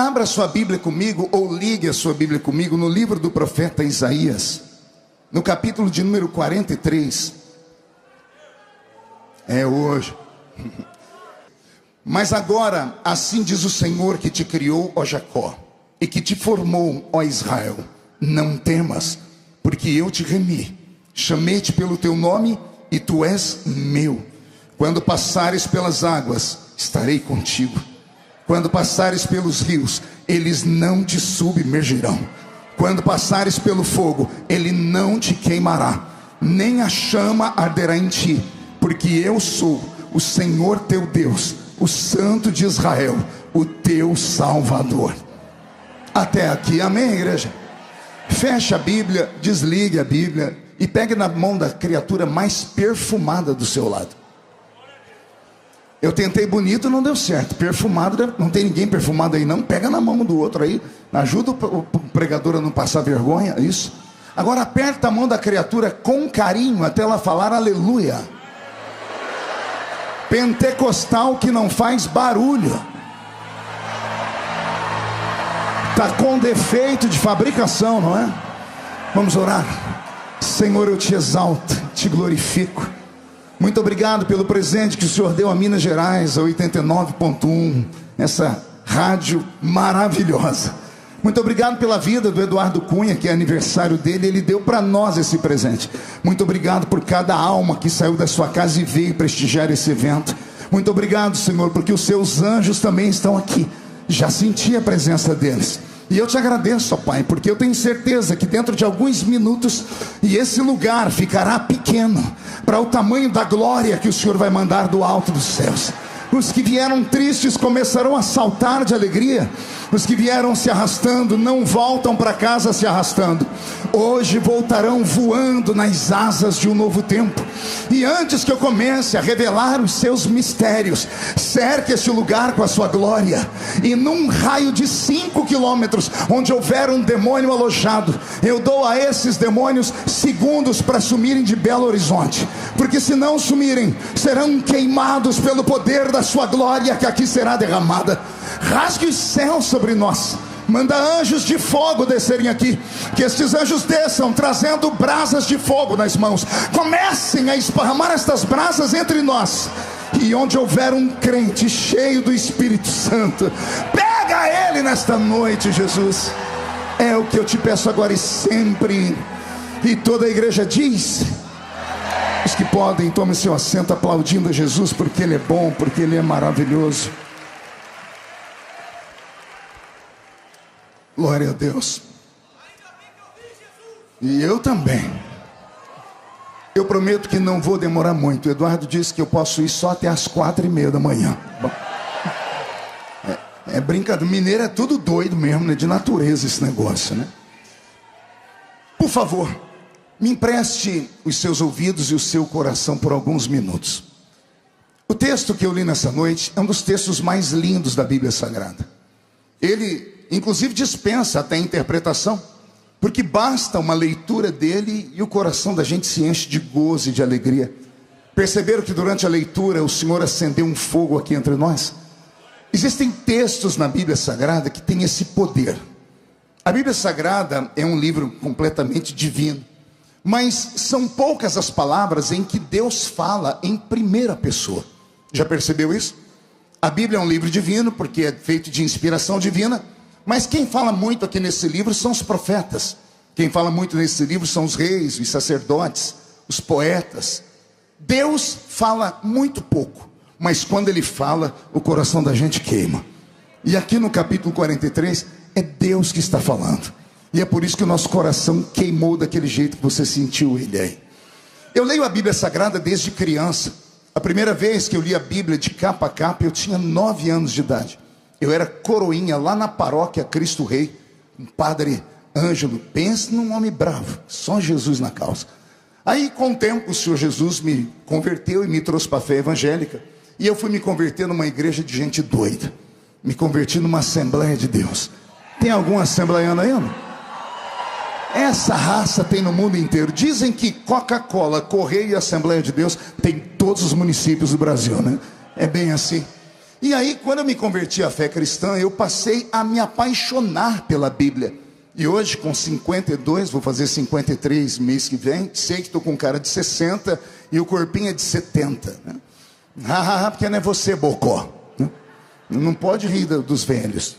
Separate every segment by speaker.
Speaker 1: Abra sua Bíblia comigo, ou ligue a sua Bíblia comigo, no livro do profeta Isaías, no capítulo de número 43. É hoje. Mas agora, assim diz o Senhor que te criou, ó Jacó, e que te formou, ó Israel: não temas, porque eu te remi, chamei-te pelo teu nome, e tu és meu. Quando passares pelas águas, estarei contigo. Quando passares pelos rios, eles não te submergirão. Quando passares pelo fogo, ele não te queimará, nem a chama arderá em ti, porque eu sou o Senhor teu Deus, o Santo de Israel, o teu Salvador. Até aqui, amém, igreja? Feche a Bíblia, desligue a Bíblia e pegue na mão da criatura mais perfumada do seu lado. Eu tentei bonito, não deu certo. Perfumado, não tem ninguém perfumado aí não. Pega na mão do outro aí, ajuda o pregador a não passar vergonha. Isso. Agora aperta a mão da criatura com carinho até ela falar aleluia. Pentecostal que não faz barulho, está com defeito de fabricação, não é? Vamos orar. Senhor, eu te exalto, te glorifico. Muito obrigado pelo presente que o Senhor deu a Minas Gerais, a 89.1, essa rádio maravilhosa. Muito obrigado pela vida do Eduardo Cunha, que é aniversário dele, ele deu para nós esse presente. Muito obrigado por cada alma que saiu da sua casa e veio prestigiar esse evento. Muito obrigado, Senhor, porque os seus anjos também estão aqui. Já senti a presença deles. E eu te agradeço, ó Pai, porque eu tenho certeza que dentro de alguns minutos, e esse lugar ficará pequeno para o tamanho da glória que o Senhor vai mandar do alto dos céus. Os que vieram tristes começarão a saltar de alegria. Os que vieram se arrastando não voltam para casa se arrastando. Hoje voltarão voando nas asas de um novo tempo. E antes que eu comece a revelar os seus mistérios, cerque este lugar com a sua glória. E num raio de 5 quilômetros, onde houver um demônio alojado, eu dou a esses demônios segundos para sumirem de Belo Horizonte. Porque se não sumirem, serão queimados pelo poder da sua glória que aqui será derramada. Rasgue os céus sobre nós. Manda anjos de fogo descerem aqui. Que estes anjos desçam trazendo brasas de fogo nas mãos. Comecem a esparramar estas brasas entre nós. E onde houver um crente cheio do Espírito Santo, pega ele nesta noite, Jesus. É o que eu te peço agora e sempre. E toda a igreja diz: os que podem, tomem seu assento aplaudindo a Jesus, porque Ele é bom, porque Ele é maravilhoso. Glória a Deus. E eu também. Eu prometo que não vou demorar muito. O Eduardo disse que eu posso ir só até as 4:30 da manhã. É brincadeira. Mineiro é tudo doido mesmo, né? De natureza esse negócio, né? Por favor, me empreste os seus ouvidos e o seu coração por alguns minutos. O texto que eu li nessa noite é um dos textos mais lindos da Bíblia Sagrada. Ele, inclusive, dispensa até a interpretação, porque basta uma leitura dele e o coração da gente se enche de gozo e de alegria. Perceberam que durante a leitura o Senhor acendeu um fogo aqui entre nós? Existem textos na Bíblia Sagrada que têm esse poder. A Bíblia Sagrada é um livro completamente divino, mas são poucas as palavras em que Deus fala em primeira pessoa. Já percebeu isso? A Bíblia é um livro divino porque é feito de inspiração divina, mas quem fala muito aqui nesse livro são os profetas. Quem fala muito nesse livro são os reis, os sacerdotes, os poetas. Deus fala muito pouco, mas quando Ele fala, o coração da gente queima. E aqui no capítulo 43, é Deus que está falando. E é por isso que o nosso coração queimou daquele jeito que você sentiu ele aí. Eu leio a Bíblia Sagrada desde criança. A primeira vez que eu li a Bíblia de capa a capa, eu tinha 9 anos de idade. Eu era coroinha lá na paróquia Cristo Rei. Um padre Ângelo, pense num homem bravo, só Jesus na causa. Aí com o tempo o Senhor Jesus me converteu e me trouxe para a fé evangélica. E eu fui me converter numa igreja de gente doida. Me converti numa Assembleia de Deus. Tem algum assembleiano aí, não? Essa raça tem no mundo inteiro. Dizem que Coca-Cola, Correio e Assembleia de Deus tem em todos os municípios do Brasil, né? É bem assim. E aí, quando eu me converti à fé cristã, eu passei a me apaixonar pela Bíblia. E hoje, com 52, vou fazer 53 mês que vem, sei que estou com cara de 60 e o corpinho é de 70. Né? Porque não é você, bocó. Né? Não pode rir dos velhos.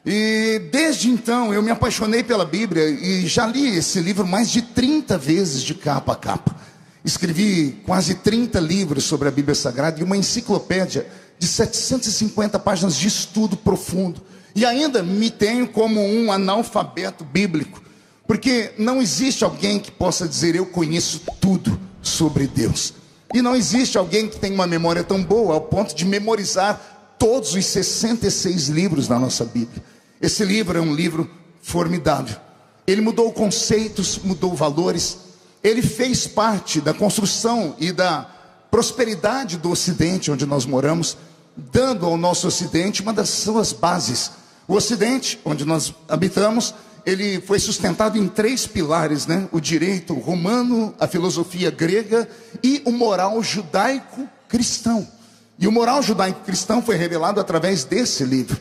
Speaker 1: E desde então eu me apaixonei pela Bíblia e já li esse livro mais de 30 vezes de capa a capa. Escrevi quase 30 livros sobre a Bíblia Sagrada e uma enciclopédia de 750 páginas de estudo profundo. E ainda me tenho como um analfabeto bíblico, porque não existe alguém que possa dizer eu conheço tudo sobre Deus. E não existe alguém que tenha uma memória tão boa ao ponto de memorizar todos os 66 livros da nossa Bíblia. Esse livro é um livro formidável. Ele mudou conceitos, mudou valores. Ele fez parte da construção e da prosperidade do Ocidente, onde nós moramos, dando ao nosso Ocidente uma das suas bases. O Ocidente, onde nós habitamos, ele foi sustentado em 3 pilares, né? O direito romano, a filosofia grega e o moral judaico-cristão. E o moral judaico-cristão foi revelado através desse livro.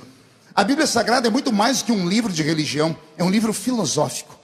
Speaker 1: A Bíblia Sagrada é muito mais do que um livro de religião, é um livro filosófico.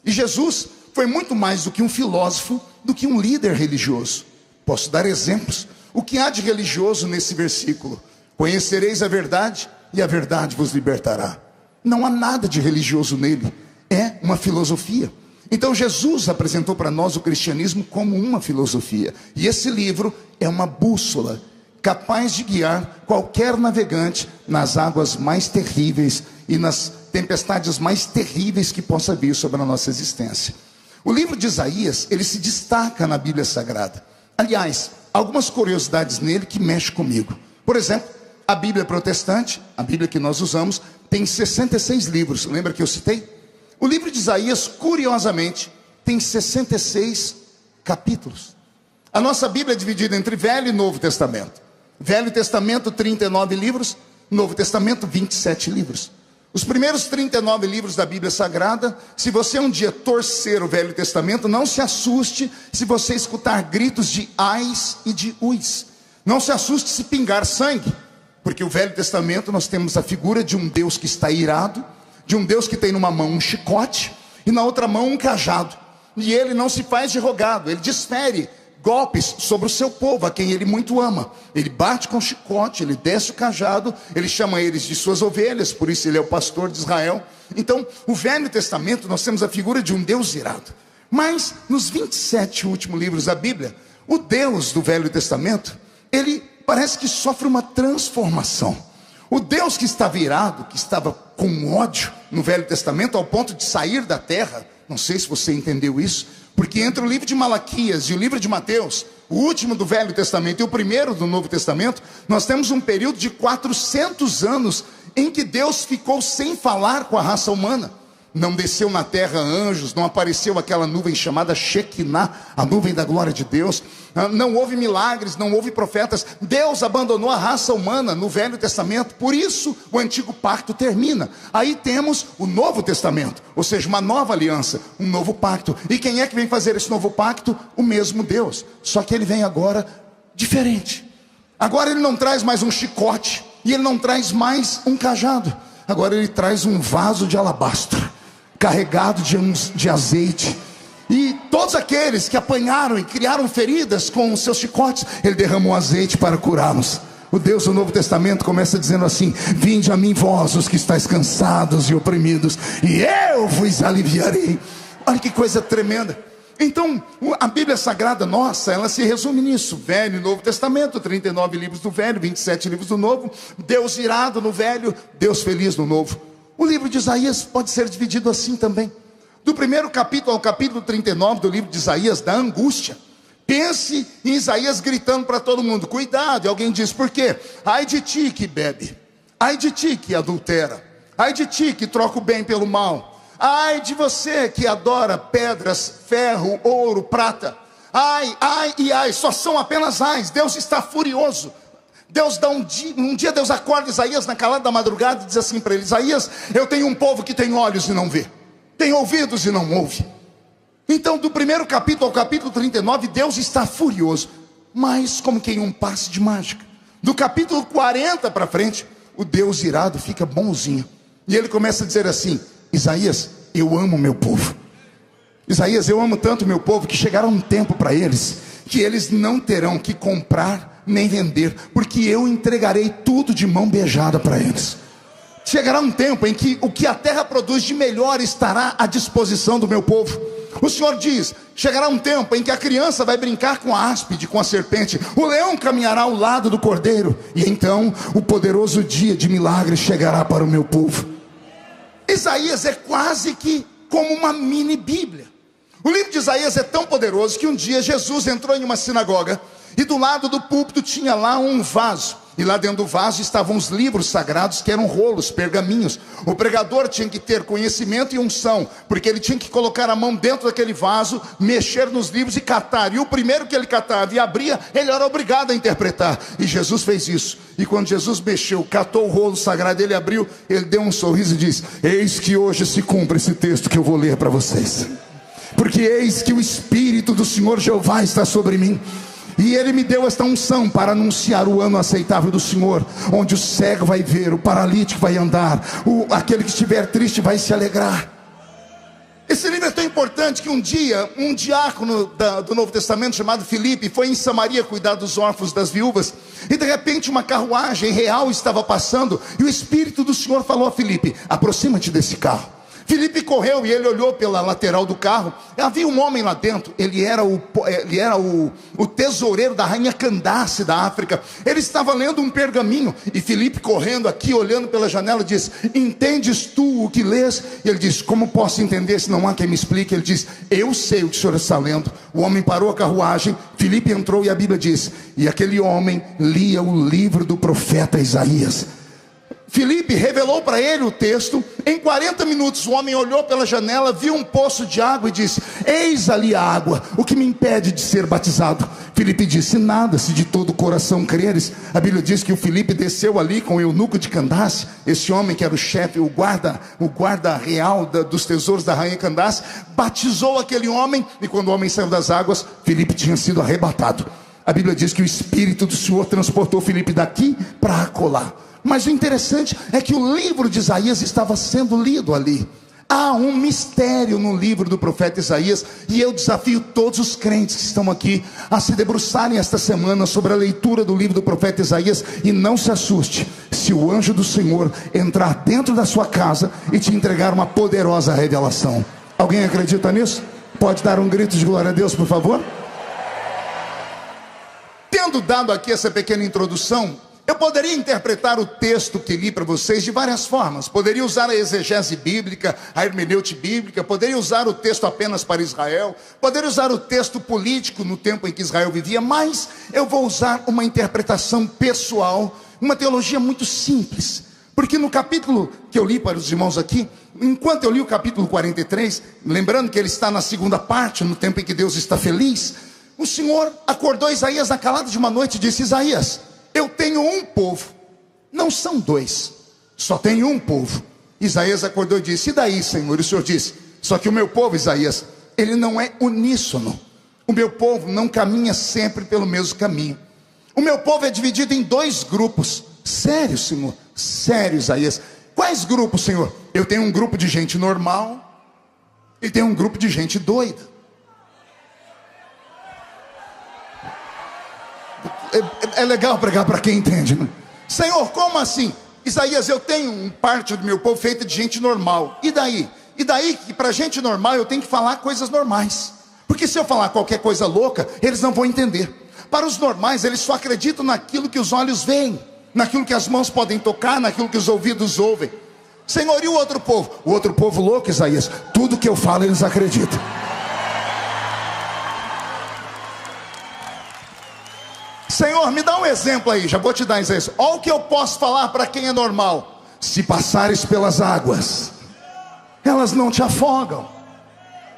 Speaker 1: E Jesus foi muito mais do que um filósofo, do que um líder religioso. Posso dar exemplos. O que há de religioso nesse versículo? Conhecereis a verdade e a verdade vos libertará. Não há nada de religioso nele, é uma filosofia. Então Jesus apresentou para nós o cristianismo como uma filosofia. E esse livro é uma bússola capaz de guiar qualquer navegante nas águas mais terríveis e nas tempestades mais terríveis que possa vir sobre a nossa existência. O livro de Isaías, ele se destaca na Bíblia Sagrada. Aliás, algumas curiosidades nele que mexem comigo. Por exemplo, a Bíblia protestante, a Bíblia que nós usamos, tem 66 livros. Lembra que eu citei? O livro de Isaías, curiosamente, tem 66 capítulos. A nossa Bíblia é dividida entre Velho e Novo Testamento. Velho Testamento, 39 livros. Novo Testamento, 27 livros. Os primeiros 39 livros da Bíblia Sagrada, se você um dia torcer o Velho Testamento, não se assuste se você escutar gritos de ais e de uis. Não se assuste se pingar sangue, porque o Velho Testamento nós temos a figura de um Deus que está irado, de um Deus que tem numa mão um chicote e na outra mão um cajado. E ele não se faz de rogado, ele desfere golpes sobre o seu povo, a quem ele muito ama. Ele bate com o chicote, ele desce o cajado, ele chama eles de suas ovelhas, por isso ele é o pastor de Israel. Então, o Velho Testamento, nós temos a figura de um Deus irado. Mas, nos 27 últimos livros da Bíblia, o Deus do Velho Testamento, ele parece que sofre uma transformação. O Deus que estava irado, que estava com ódio no Velho Testamento, ao ponto de sair da terra, não sei se você entendeu isso, porque entre o livro de Malaquias e o livro de Mateus, o último do Velho Testamento e o primeiro do Novo Testamento, nós temos um período de 400 anos em que Deus ficou sem falar com a raça humana. Não desceu na terra anjos, não apareceu aquela nuvem chamada Shekinah, a nuvem da glória de Deus. Não houve milagres, não houve profetas. Deus abandonou a raça humana no Velho Testamento, por isso o antigo pacto termina. Aí temos o Novo Testamento, ou seja, uma nova aliança, um novo pacto. E quem é que vem fazer esse novo pacto? O mesmo Deus, só que ele vem agora diferente. Agora ele não traz mais um chicote, e ele não traz mais um cajado. Agora ele traz um vaso de alabastro, carregado de azeite. E todos aqueles que apanharam e criaram feridas com os seus chicotes, ele derramou azeite para curá-los. O Deus do Novo Testamento começa dizendo assim: vinde a mim vós os que estáis cansados e oprimidos, e eu vos aliviarei. Olha que coisa tremenda. Então, a Bíblia Sagrada nossa, ela se resume nisso: Velho e Novo Testamento, 39 livros do Velho, 27 livros do Novo. Deus irado no Velho, Deus feliz no Novo. O livro de Isaías pode ser dividido assim também. Do primeiro capítulo ao capítulo 39 do livro de Isaías, da angústia. Pense em Isaías gritando para todo mundo: cuidado. E alguém diz: por quê? Ai de ti que bebe, ai de ti que adultera, ai de ti que troca o bem pelo mal, ai de você que adora pedras, ferro, ouro, prata. Ai, ai e ai, só são apenas ais. Deus está furioso. Deus dá um dia Deus acorda Isaías na calada da madrugada e diz assim para ele: Isaías, eu tenho um povo que tem olhos e não vê, tem ouvidos e não ouve. Então, do primeiro capítulo ao capítulo 39, Deus está furioso, mas como que em um passe de mágica, Do capítulo 40 para frente, o Deus irado fica bonzinho. E ele começa a dizer assim: Isaías, eu amo meu povo. Isaías, eu amo tanto meu povo que chegará um tempo para eles que eles não terão que comprar nem vender, porque eu entregarei tudo de mão beijada para eles. Chegará um tempo em que o que a terra produz de melhor estará à disposição do meu povo. O Senhor diz: chegará um tempo em que a criança vai brincar com a áspide, com a serpente, o leão caminhará ao lado do cordeiro, e então o poderoso dia de milagres chegará para o meu povo. Isaías é quase que como uma mini Bíblia. O livro de Isaías é tão poderoso que um dia Jesus entrou em uma sinagoga e do lado do púlpito tinha lá um vaso. E lá dentro do vaso estavam os livros sagrados, que eram rolos, pergaminhos. O pregador tinha que ter conhecimento e unção, porque ele tinha que colocar a mão dentro daquele vaso, mexer nos livros e catar. E o primeiro que ele catava e abria, ele era obrigado a interpretar. E Jesus fez isso. E quando Jesus mexeu, catou o rolo sagrado, ele abriu, ele deu um sorriso e disse: eis que hoje se cumpre esse texto que eu vou ler para vocês. Porque eis que o Espírito do Senhor Jeová está sobre mim, e Ele me deu esta unção para anunciar o ano aceitável do Senhor, onde o cego vai ver, o paralítico vai andar, aquele que estiver triste vai se alegrar. Esse livro é tão importante que um dia, um diácono do Novo Testamento chamado Filipe foi em Samaria cuidar dos órfãos, das viúvas, e de repente uma carruagem real estava passando, e o Espírito do Senhor falou a Filipe: aproxima-te desse carro. Filipe correu e ele olhou pela lateral do carro. Havia um homem lá dentro. Ele era o tesoureiro da rainha Candace da África. Ele estava lendo um pergaminho. E Filipe, correndo aqui, olhando pela janela, diz: entendes tu o que lês? E ele diz: como posso entender se não há quem me explique? Ele diz: eu sei o que o senhor está lendo. O homem parou a carruagem. Filipe entrou e a Bíblia diz: e aquele homem lia o livro do profeta Isaías. Filipe revelou para ele o texto. Em 40 minutos o homem olhou pela janela, viu um poço de água e disse: eis ali a água, o que me impede de ser batizado? Filipe disse: nada, se de todo o coração creres. A Bíblia diz que o Filipe desceu ali com o eunuco de Candace, esse homem que era o chefe, o guarda real dos tesouros da rainha Candace, batizou aquele homem. E quando o homem saiu das águas, Filipe tinha sido arrebatado. A Bíblia diz que o Espírito do Senhor transportou Filipe daqui para acolá. Mas o interessante é que o livro de Isaías estava sendo lido ali. Há um mistério no livro do profeta Isaías, e eu desafio todos os crentes que estão aqui a se debruçarem esta semana sobre a leitura do livro do profeta Isaías. E não se assuste se o anjo do Senhor entrar dentro da sua casa e te entregar uma poderosa revelação. Alguém acredita nisso? Pode dar um grito de glória a Deus, por favor? Tendo dado aqui essa pequena introdução, eu poderia interpretar o texto que li para vocês de várias formas. Poderia usar a exegese bíblica, a hermenêutica bíblica. Poderia usar o texto apenas para Israel. Poderia usar o texto político no tempo em que Israel vivia. Mas eu vou usar uma interpretação pessoal, uma teologia muito simples. Porque no capítulo que eu li para os irmãos aqui, enquanto eu li o capítulo 43, lembrando que ele está na segunda parte, no tempo em que Deus está feliz, o Senhor acordou Isaías na calada de uma noite e disse: Isaías, eu tenho um povo, não são dois, só tenho um povo. Isaías acordou e disse: e daí, Senhor? E o Senhor disse: só que o meu povo, Isaías, ele não é uníssono. O meu povo não caminha sempre pelo mesmo caminho. O meu povo é dividido em dois grupos. Sério, Senhor? Sério, Isaías? Quais grupos, Senhor? Eu tenho um grupo de gente normal e tenho um grupo de gente doida. É legal pregar para quem entende, né? Senhor, como assim? Isaías, eu tenho parte do meu povo feita de gente normal. E daí? E daí que para gente normal eu tenho que falar coisas normais. Porque se eu falar qualquer coisa louca, eles não vão entender. Para os normais, eles só acreditam naquilo que os olhos veem, naquilo que as mãos podem tocar, naquilo que os ouvidos ouvem. Senhor, e o outro povo? O outro povo louco, Isaías, tudo que eu falo eles acreditam. Senhor, me dá um exemplo aí, já vou te dar isso. Olha o que eu posso falar para quem é normal. Se passares pelas águas, elas não te afogam.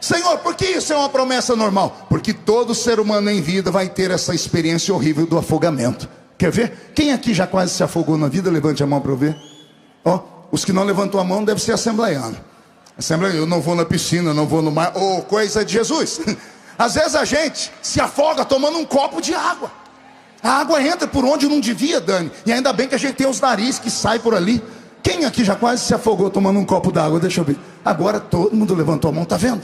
Speaker 1: Senhor, por que isso é uma promessa normal? Porque todo ser humano em vida vai ter essa experiência horrível do afogamento. Quer ver? Quem aqui já quase se afogou na vida? Levante a mão para eu ver. Ó, os que não levantou a mão devem ser assembleiano. Eu não vou na piscina, não vou no mar. Oh, coisa de Jesus. Às vezes a gente se afoga tomando um copo de água. A água entra por onde não devia, Dani. E ainda bem que a gente tem os narizes que saem por ali. Quem aqui já quase se afogou tomando um copo d'água? Deixa eu ver. Agora todo mundo levantou a mão, tá vendo?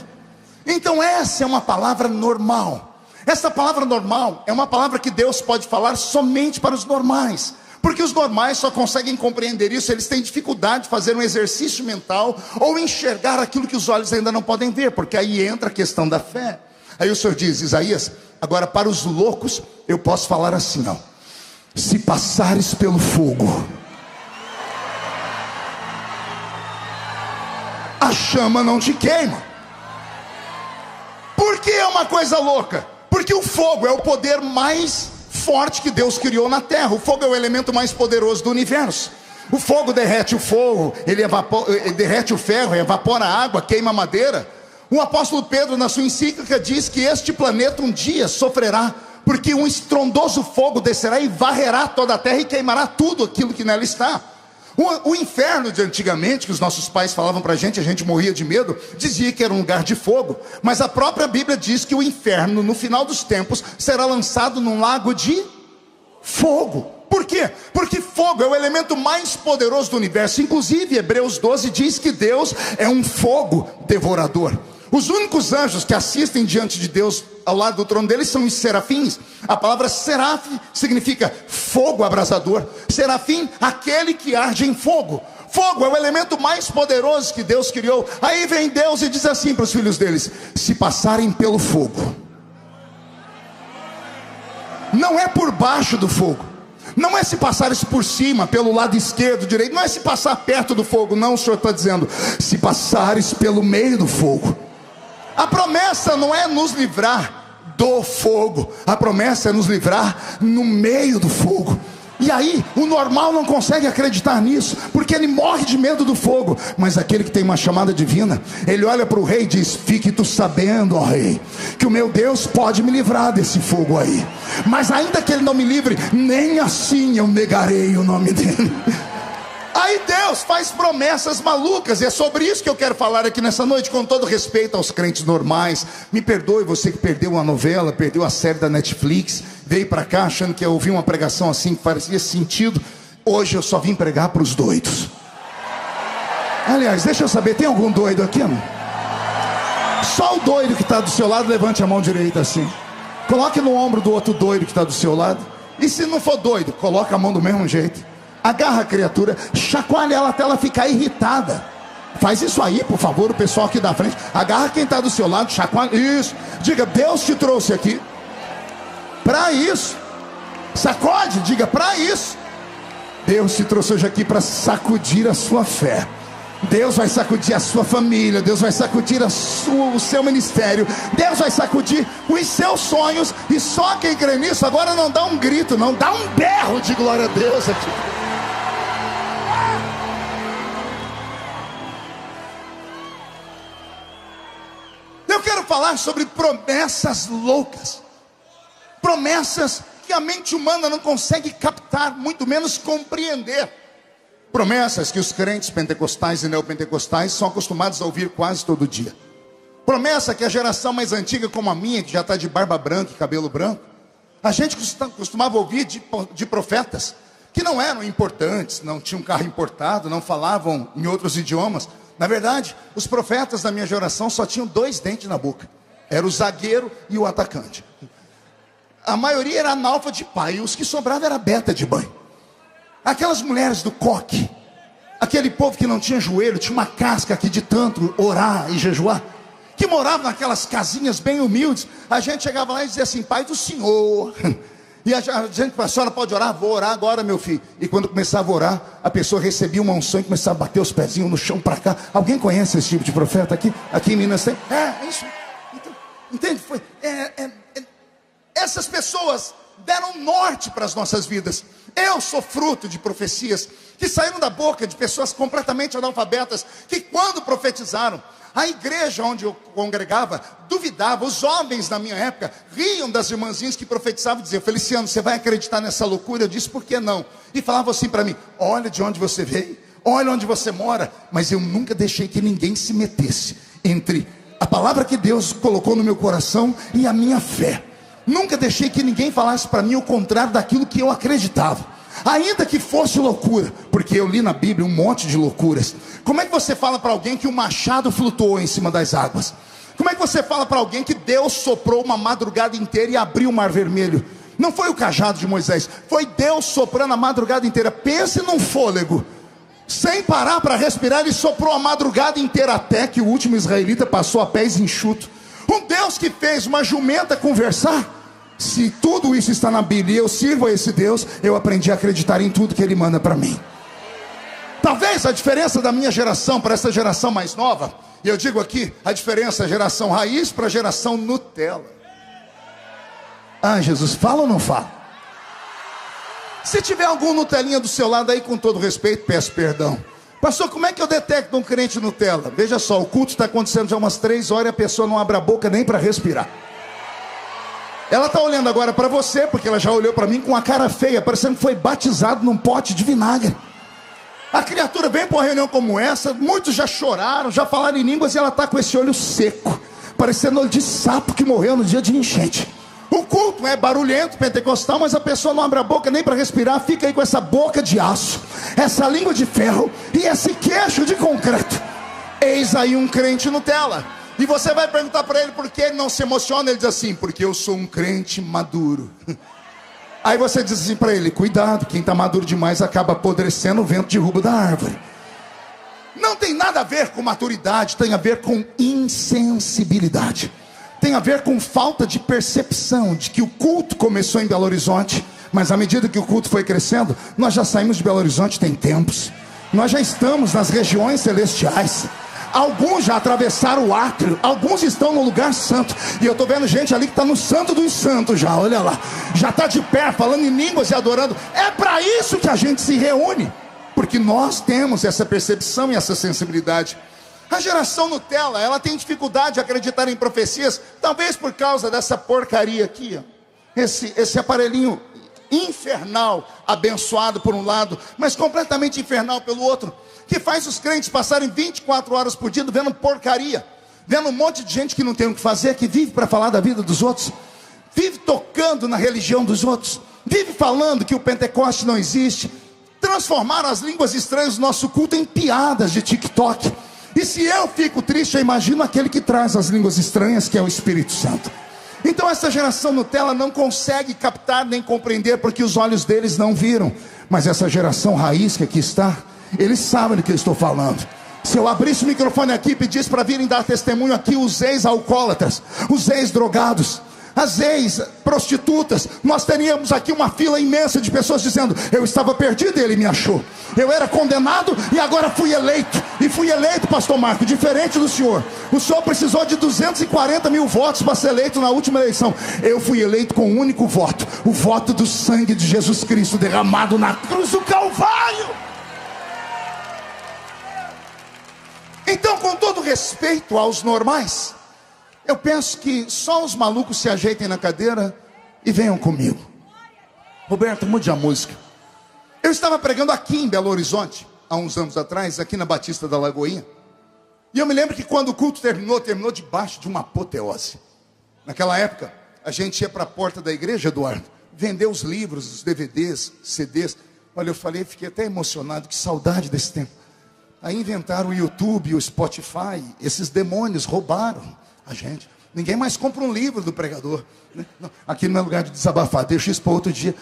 Speaker 1: Então essa é uma palavra normal. Essa palavra normal é uma palavra que Deus pode falar somente para os normais. Porque os normais só conseguem compreender isso, eles têm dificuldade de fazer um exercício mental ou enxergar aquilo que os olhos ainda não podem ver, porque aí entra a questão da fé. Aí o Senhor diz, Isaías, agora para os loucos eu posso falar assim, não. Se passares pelo fogo, a chama não te queima. Por que é uma coisa louca? Porque o fogo é o poder mais forte que Deus criou na terra. O fogo é o elemento mais poderoso do universo. O fogo derrete o fogo, ele derrete o ferro, evapora a água, queima a madeira. O apóstolo Pedro, na sua encíclica, diz que este planeta um dia sofrerá, porque um estrondoso fogo descerá e varrerá toda a terra e queimará tudo aquilo que nela está. O inferno de antigamente, que os nossos pais falavam para a gente morria de medo, dizia que era um lugar de fogo. Mas a própria Bíblia diz que o inferno, no final dos tempos, será lançado num lago de fogo. Por quê? Porque fogo é o elemento mais poderoso do universo. Inclusive, Hebreus 12 diz que Deus é um fogo devorador. Os únicos anjos que assistem diante de Deus ao lado do trono dele são os serafins. A palavra serafim significa fogo abrasador. Serafim, aquele que arde em fogo. Fogo é o elemento mais poderoso que Deus criou. Aí vem Deus e diz assim para os filhos deles: se passarem pelo fogo, não é por baixo do fogo, não é se passares por cima, pelo lado esquerdo, direito, não é se passar perto do fogo, não. O Senhor está dizendo, se passares pelo meio do fogo. A promessa não é nos livrar do fogo, a promessa é nos livrar no meio do fogo. E aí, o normal não consegue acreditar nisso, porque ele morre de medo do fogo. Mas aquele que tem uma chamada divina, ele olha para o rei e diz: fique tu sabendo, ó rei, que o meu Deus pode me livrar desse fogo aí. Mas ainda que ele não me livre, nem assim eu negarei o nome dele. Aí Deus faz promessas malucas, e é sobre isso que eu quero falar aqui nessa noite, com todo respeito aos crentes normais. Me perdoe você que perdeu uma novela, perdeu a série da Netflix, veio para cá achando que eu ouvi uma pregação assim que fazia sentido. Hoje eu só vim pregar para os doidos. Aliás, deixa eu saber, tem algum doido aqui, não? Só o doido que está do seu lado, levante a mão direita assim. Coloque no ombro do outro doido que está do seu lado. E se não for doido, coloca a mão do mesmo jeito. Agarra a criatura, chacoalha ela até ela ficar irritada. Faz isso aí, por favor, o pessoal aqui da frente. Agarra quem está do seu lado, chacoalha. Isso. Diga, Deus te trouxe aqui para isso. Sacode, diga, para isso. Deus te trouxe hoje aqui para sacudir a sua fé. Deus vai sacudir a sua família. Deus vai sacudir o seu ministério. Deus vai sacudir os seus sonhos. E só quem crê nisso agora não dá um grito, não, dá um berro de glória a Deus aqui. Eu quero falar sobre promessas loucas, promessas que a mente humana não consegue captar, muito menos compreender. Promessas que os crentes pentecostais e neopentecostais são acostumados a ouvir quase todo dia. Promessa que a geração mais antiga, como a minha, que já está de barba branca e cabelo branco, a gente costumava ouvir de profetas que não eram importantes, não tinham carro importado, não falavam em outros idiomas. Na verdade, os profetas da minha geração só tinham 2 dentes na boca. Era o zagueiro e o atacante. A maioria era analfa de pai, e os que sobravam era beta de mãe. Aquelas mulheres do coque, aquele povo que não tinha joelho, tinha uma casca aqui de tanto orar e jejuar, que morava naquelas casinhas bem humildes. A gente chegava lá e dizia assim: pai do Senhor. E a gente, a senhora pode orar? Vou orar agora, meu filho. E quando começava a orar, a pessoa recebia uma unção e começava a bater os pezinhos no chão para cá. Alguém conhece esse tipo de profeta aqui? Aqui em Minas tem? Isso. Então, entende? Essas pessoas deram norte para as nossas vidas. Eu sou fruto de profecias que saíram da boca de pessoas completamente analfabetas, que quando profetizaram, a igreja onde eu congregava duvidava. Os jovens na minha época riam das irmãzinhas que profetizavam e diziam: Feliciano, você vai acreditar nessa loucura? Eu disse: por que não? E falavam assim para mim: olha de onde você veio, olha onde você mora. Mas eu nunca deixei que ninguém se metesse entre a palavra que Deus colocou no meu coração e a minha fé. Nunca deixei que ninguém falasse para mim o contrário daquilo que eu acreditava, ainda que fosse loucura, porque eu li na Bíblia um monte de loucuras. Como é que você fala para alguém que o machado flutuou em cima das águas? Como é que você fala para alguém que Deus soprou uma madrugada inteira e abriu o mar vermelho? Não foi o cajado de Moisés, foi Deus soprando a madrugada inteira. Pense num fôlego, sem parar para respirar. Ele soprou a madrugada inteira, até que o último israelita passou a pés enxuto. Um Deus que fez uma jumenta conversar. Se tudo isso está na Bíblia e eu sirvo a esse Deus, eu aprendi a acreditar em tudo que Ele manda para mim. Talvez a diferença da minha geração para essa geração mais nova, e eu digo aqui, a diferença é geração raiz para a geração Nutella. Ah, Jesus, fala ou não fala? Se tiver algum Nutelinha do seu lado aí, com todo respeito, peço perdão. Pastor, como é que eu detecto um crente Nutella? Veja só, o culto está acontecendo já umas 3 horas e a pessoa não abre a boca nem para respirar. Ela está olhando agora para você, porque ela já olhou para mim com a cara feia, parecendo que foi batizado num pote de vinagre. A criatura vem para uma reunião como essa, muitos já choraram, já falaram em línguas, e ela está com esse olho seco, parecendo olho de sapo que morreu no dia de enchente. O culto é barulhento, pentecostal, mas a pessoa não abre a boca nem para respirar, fica aí com essa boca de aço, essa língua de ferro e esse queixo de concreto. Eis aí um crente Nutella. E você vai perguntar para ele por que ele não se emociona. Ele diz assim: porque eu sou um crente maduro. Aí você diz assim para ele: cuidado, quem está maduro demais acaba apodrecendo, o vento derruba da árvore. Não tem nada a ver com maturidade, tem a ver com insensibilidade. Tem a ver com falta de percepção de que o culto começou em Belo Horizonte, mas à medida que o culto foi crescendo, nós já saímos de Belo Horizonte tem tempos. Nós já estamos nas regiões celestiais. Alguns já atravessaram o átrio, alguns estão no lugar santo. E eu estou vendo gente ali que está no santo dos santos já, olha lá. Já está de pé, falando em línguas e adorando. É para isso que a gente se reúne, porque nós temos essa percepção e essa sensibilidade. A geração Nutella, ela tem dificuldade de acreditar em profecias, talvez por causa dessa porcaria aqui, ó. Esse aparelhinho infernal, abençoado por um lado, mas completamente infernal pelo outro, que faz os crentes passarem 24 horas por dia vendo porcaria, vendo um monte de gente que não tem o que fazer, que vive para falar da vida dos outros, vive tocando na religião dos outros, vive falando que o Pentecoste não existe. Transformaram as línguas estranhas do nosso culto em piadas de TikTok. E se eu fico triste, eu imagino aquele que traz as línguas estranhas, que é o Espírito Santo. Então essa geração Nutella não consegue captar nem compreender, porque os olhos deles não viram. Mas essa geração raiz que aqui está, eles sabem do que eu estou falando. Se eu abrisse o microfone aqui e pedisse para virem dar testemunho aqui, os ex-alcoólatras, os ex-drogados, as ex-prostitutas, nós teríamos aqui uma fila imensa de pessoas dizendo: eu estava perdido e ele me achou. Eu era condenado e agora fui eleito. E fui eleito, pastor Marco, diferente do senhor. O senhor precisou de 240 mil votos para ser eleito na última eleição. Eu fui eleito com um único voto: o voto do sangue de Jesus Cristo derramado na cruz do Calvário. Então, com todo respeito aos normais, eu penso que só os malucos se ajeitem na cadeira e venham comigo. Roberto, mude a música. Eu estava pregando aqui em Belo Horizonte, há uns anos atrás, aqui na Batista da Lagoinha. E eu me lembro que quando o culto terminou debaixo de uma apoteose. Naquela época, a gente ia para a porta da igreja, Eduardo, vender os livros, os DVDs, CDs. Olha, eu falei, fiquei até emocionado, que saudade desse tempo. Aí inventaram o YouTube, o Spotify, esses demônios roubaram a gente. Ninguém mais compra um livro do pregador, né? Aqui não é lugar de desabafar, deixa isso para outro dia,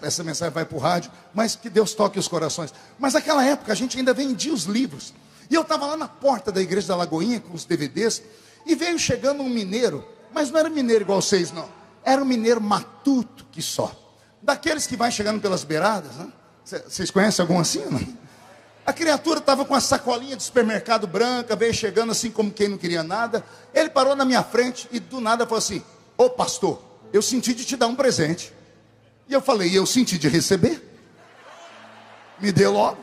Speaker 1: essa mensagem vai para o rádio, mas que Deus toque os corações. Mas naquela época a gente ainda vendia os livros, e eu estava lá na porta da igreja da Lagoinha com os DVDs, e veio chegando um mineiro, mas não era mineiro igual vocês não, era um mineiro matuto que só, daqueles que vai chegando pelas beiradas, né? Vocês conhecem algum assim ou não? A criatura estava com a sacolinha de supermercado branca, veio chegando assim como quem não queria nada. Ele parou na minha frente e do nada falou assim: ô pastor, eu senti de te dar um presente. E eu falei: e eu senti de receber? Me dê logo.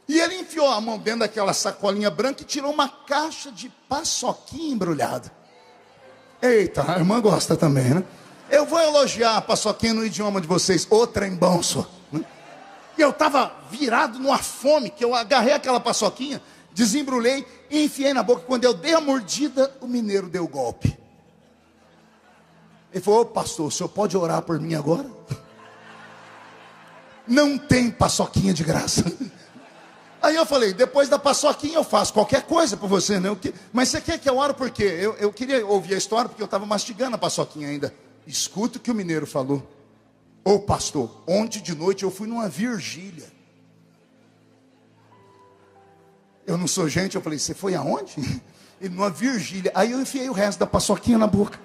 Speaker 1: E ele enfiou a mão dentro daquela sacolinha branca e tirou uma caixa de paçoquinha embrulhada. Eita, a irmã gosta também, né? Eu vou elogiar a paçoquinha no idioma de vocês, ô trem bom, só. E eu estava virado numa fome, que eu agarrei aquela paçoquinha, desembrulhei e enfiei na boca. Quando eu dei a mordida, o mineiro deu o golpe. Ele falou: ô pastor, o senhor pode orar por mim agora? Não tem paçoquinha de graça. Aí eu falei: depois da paçoquinha eu faço qualquer coisa por você, né? Mas você quer que eu ore por quê? Eu queria ouvir a história porque eu estava mastigando a paçoquinha ainda. Escuta o que o mineiro falou: ô pastor, ontem de noite eu fui numa vigília. Eu não sou gente, eu falei: você foi aonde? Ele: numa vigília. Aí eu enfiei o resto da paçoquinha na boca,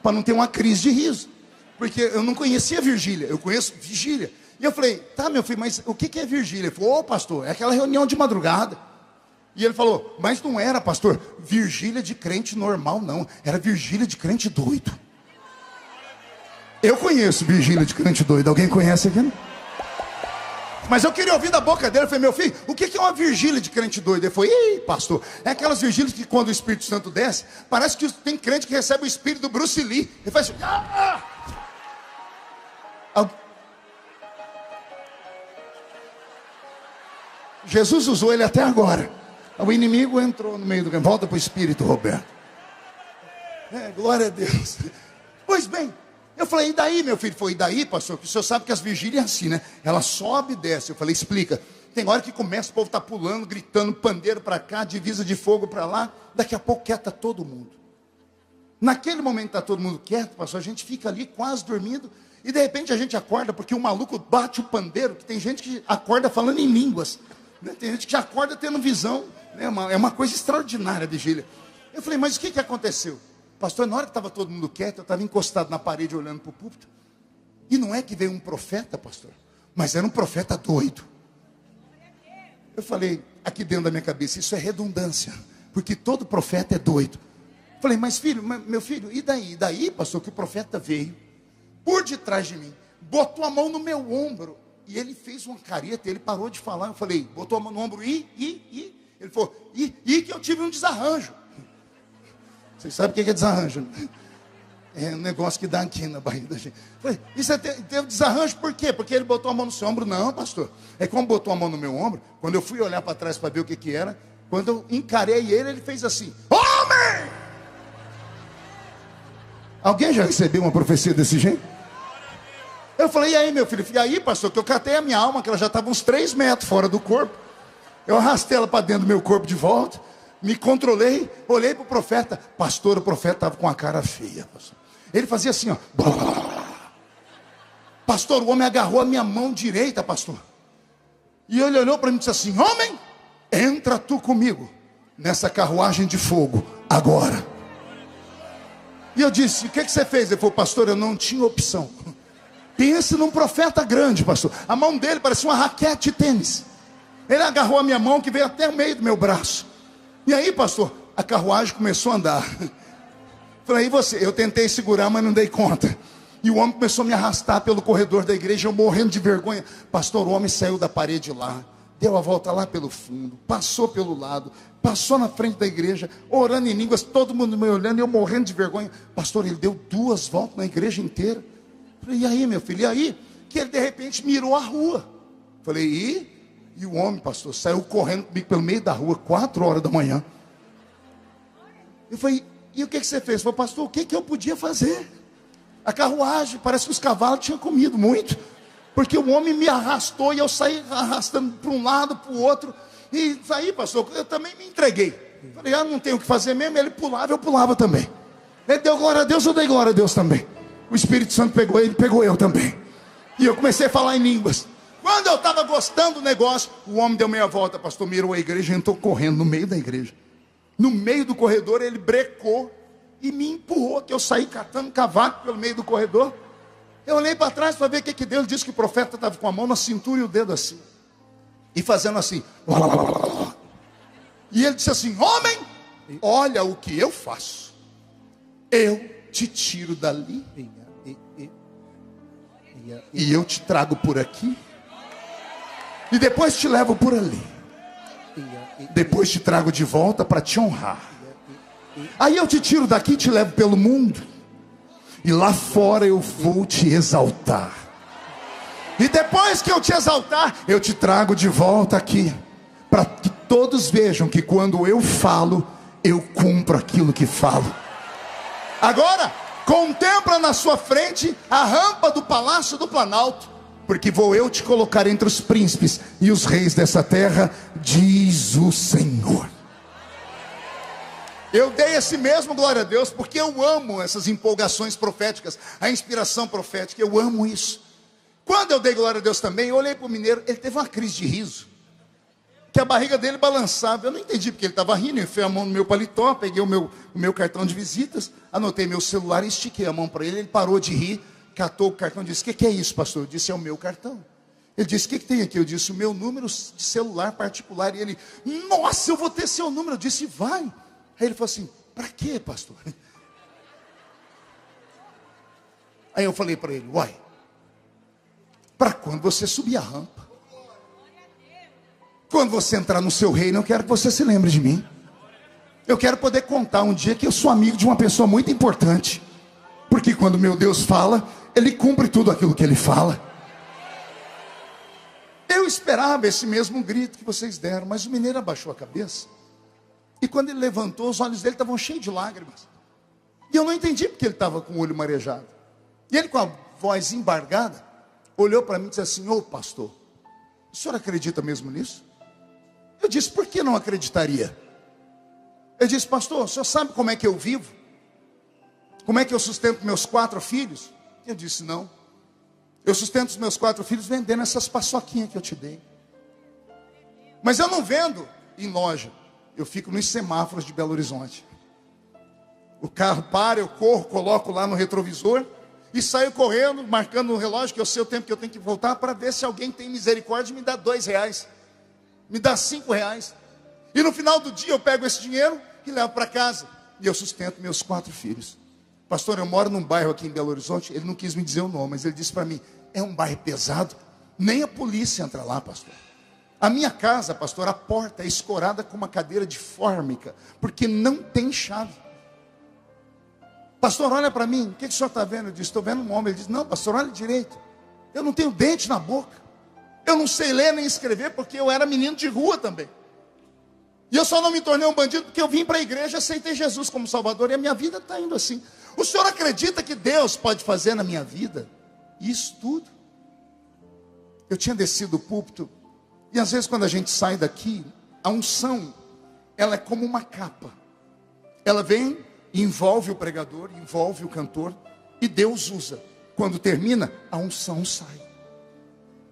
Speaker 1: para não ter uma crise de riso, porque eu não conhecia vigília, eu conheço vigília. E eu falei: tá, meu filho, mas o que é vigília? Ele falou: ô pastor, é aquela reunião de madrugada. E ele falou: mas não era, pastor, vigília de crente normal, não, era vigília de crente doido. Eu conheço vigília de crente doido. Alguém conhece aqui? Mas eu queria ouvir da boca dele. Eu falei: meu filho, o que é uma vigília de crente doido? Ele falou: ei, pastor, é aquelas vigílias que quando o Espírito Santo desce, parece que tem crente que recebe o espírito do Bruce Lee. Ele faz assim: Jesus usou ele até agora. O inimigo entrou no meio do caminho. Volta para o Espírito, Roberto. Glória a Deus. Pois bem, eu falei: e daí, meu filho? Foi: e daí, pastor? Que o senhor sabe que as vigílias é assim, né? Ela sobe e desce. Eu falei: explica. Tem hora que começa, o povo tá pulando, gritando, pandeiro para cá, divisa de fogo para lá. Daqui a pouco quieta todo mundo. Naquele momento tá todo mundo quieto, pastor, a gente fica ali quase dormindo. E de repente a gente acorda porque o maluco bate o pandeiro. Que tem gente que acorda falando em línguas, né? Tem gente que acorda tendo visão, né? É uma coisa extraordinária a vigília. Eu falei: mas o que aconteceu? Pastor, na hora que estava todo mundo quieto, eu estava encostado na parede olhando para o púlpito. E não é que veio um profeta, pastor, mas era um profeta doido. Eu falei aqui dentro da minha cabeça: isso é redundância, porque todo profeta é doido. Eu falei: mas filho, meu filho, e daí? E daí, pastor, que o profeta veio por detrás de mim, botou a mão no meu ombro, e ele fez uma careta, ele parou de falar. Eu falei: botou a mão no ombro, Ele falou: que eu tive um desarranjo. Vocês sabem o que é desarranjo, né? É um negócio que dá aqui na barriga da gente. Falei: e você teve desarranjo por quê? Porque ele botou a mão no seu ombro? Não, pastor. É como botou a mão no meu ombro, quando eu fui olhar para trás para ver o que era, quando eu encarei ele, ele fez assim: homem! Alguém já recebeu uma profecia desse jeito? Eu falei: e aí, meu filho? E aí, pastor, que eu catei a minha alma, que ela já estava uns 3 metros fora do corpo. Eu arrastei ela para dentro do meu corpo de volta, me controlei, olhei para o profeta. Pastor, o profeta estava com a cara feia, pastor. Ele fazia assim, ó. Pastor, o homem agarrou a minha mão direita, pastor. E ele olhou para mim e disse assim: homem, entra tu comigo nessa carruagem de fogo agora. E eu disse: o que você fez? Ele falou: pastor, eu não tinha opção. Pense num profeta grande, pastor. A mão dele parecia uma raquete de tênis. Ele agarrou a minha mão, que veio até o meio do meu braço. E aí, pastor, a carruagem começou a andar. Falei: e você? Eu tentei segurar, mas não dei conta. E o homem começou a me arrastar pelo corredor da igreja, eu morrendo de vergonha. Pastor, o homem saiu da parede lá, deu a volta lá pelo fundo, passou pelo lado, passou na frente da igreja, orando em línguas, todo mundo me olhando, eu morrendo de vergonha. Pastor, ele deu 2 voltas na igreja inteira. Falei: e aí, meu filho? E aí? Que ele de repente mirou a rua. Falei: e o homem, pastor, saiu correndo comigo pelo meio da rua, 4 horas da manhã. Eu falei: e o que você fez? Eu falei: pastor, o que eu podia fazer? A carruagem, parece que os cavalos tinham comido muito, porque o homem me arrastou e eu saí arrastando para um lado, para o outro. E aí, pastor, eu também me entreguei. Falei: não tenho o que fazer mesmo. Ele pulava, eu pulava também. Ele deu glória a Deus, eu dei glória a Deus também. O Espírito Santo pegou ele, pegou eu também. E eu comecei a falar em línguas. Quando eu estava gostando do negócio, o homem deu meia volta, pastor, mirou a igreja e entrou correndo no meio da igreja. No meio do corredor, ele brecou e me empurrou, que eu saí catando cavaco pelo meio do corredor. Eu olhei para trás para ver o que Deus disse, que o profeta estava com a mão na cintura e o dedo assim. E fazendo assim. E ele disse assim: homem, olha o que eu faço. Eu te tiro dali e eu te trago por aqui. E depois te levo por ali. Depois te trago de volta para te honrar. Aí eu te tiro daqui e te levo pelo mundo. E lá fora eu vou te exaltar. E depois que eu te exaltar, eu te trago de volta aqui. Para que todos vejam que quando eu falo, eu cumpro aquilo que falo. Agora, Contempla na sua frente a rampa do Palácio do Planalto, porque vou eu te colocar entre os príncipes e os reis dessa terra, diz o Senhor. Eu dei esse mesmo glória a Deus, porque eu amo essas empolgações proféticas, a inspiração profética, eu amo isso. Quando eu dei glória a Deus também, eu olhei para o mineiro, ele teve uma crise de riso, que a barriga dele balançava. Eu não entendi porque ele estava rindo. Eu enfiei a mão no meu paletó, peguei o meu cartão de visitas, anotei meu celular e estiquei a mão para ele. Ele parou de rir, catou o cartão e disse: o que é isso, pastor? Eu disse: é o meu cartão. Ele disse: o que tem aqui? Eu disse: o meu número de celular particular. E ele: nossa, eu vou ter seu número. Eu disse: vai. Aí ele falou assim: para quê, pastor? Aí eu falei para ele: uai, para quando você subir a rampa, quando você entrar no seu reino, eu quero que você se lembre de mim. Eu quero poder contar um dia que eu sou amigo de uma pessoa muito importante, porque quando meu Deus fala, Ele cumpre tudo aquilo que Ele fala. Eu esperava esse mesmo grito que vocês deram, mas o mineiro abaixou a cabeça, e quando ele levantou, os olhos dele estavam cheios de lágrimas, e eu não entendi porque ele estava com o olho marejado. E ele, com a voz embargada, olhou para mim e disse assim: ô pastor, o senhor acredita mesmo nisso? Eu disse: por que não acreditaria? Ele disse: pastor, o senhor sabe como é que eu vivo? Como é que eu sustento meus 4 filhos? Eu disse: não. Eu sustento os meus 4 filhos vendendo essas paçoquinhas que eu te dei. Mas eu não vendo em loja, eu fico nos semáforos de Belo Horizonte. O carro para, eu corro, coloco lá no retrovisor e saio correndo, marcando no relógio, que eu sei o tempo que eu tenho que voltar, para ver se alguém tem misericórdia e me dá R$2, me dá R$5. E no final do dia eu pego esse dinheiro e levo para casa, e eu sustento meus 4 filhos. Pastor, eu moro num bairro aqui em Belo Horizonte. Ele não quis me dizer o nome, mas ele disse para mim: é um bairro pesado, nem a polícia entra lá, pastor. A minha casa, pastor, a porta é escorada com uma cadeira de fórmica, porque não tem chave. Pastor, olha para mim, o que o senhor está vendo? Eu disse: estou vendo um homem. Ele disse: não, pastor, olha direito, eu não tenho dente na boca, eu não sei ler nem escrever, porque eu era menino de rua também. E eu só não me tornei um bandido porque eu vim para a igreja, aceitei Jesus como Salvador, e a minha vida está indo assim. O senhor acredita que Deus pode fazer na minha vida isso tudo? Eu tinha descido do púlpito, e às vezes quando a gente sai daqui, a unção, ela é como uma capa. Ela vem, envolve o pregador, envolve o cantor, e Deus usa. Quando termina, a unção sai.